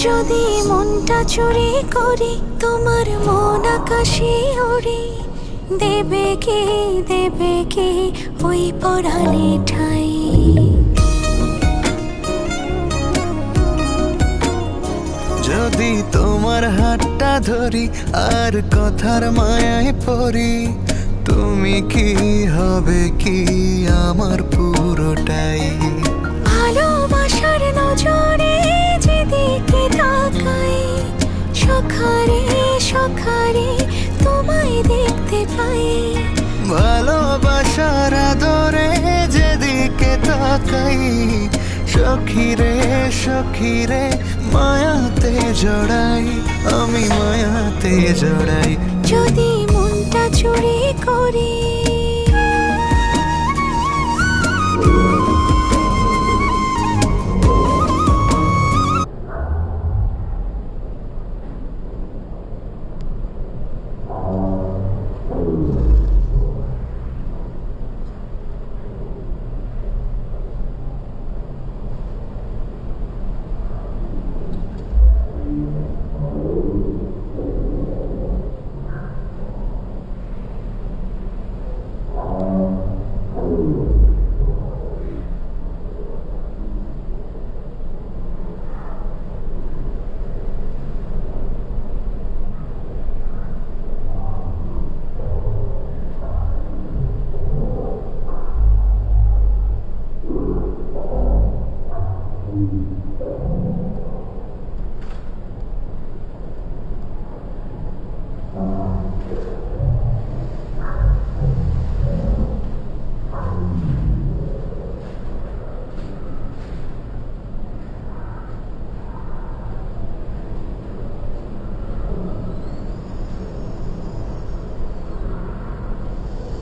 যদি মনটা চুরি করি তোমার মন আকাশে ওড়ে, দেবে কি ওই পরাণে ঠাই। যদি তোমার হাতটা ধরি আর কথার মায়ায় পড়ি, তুমি কি হবে কি আমার পুরোটাই। ভালোবাসার নজরে যেদিকে তাকাই, সখারে সখারে তোমায় দেখতে পাই। ভালোবাসার আদরে যেদিকে তাকাই, সখিরে সখিরে মায়াতে জড়াই, আমি মায়াতে জড়াই। যদি মনটা চুরি করি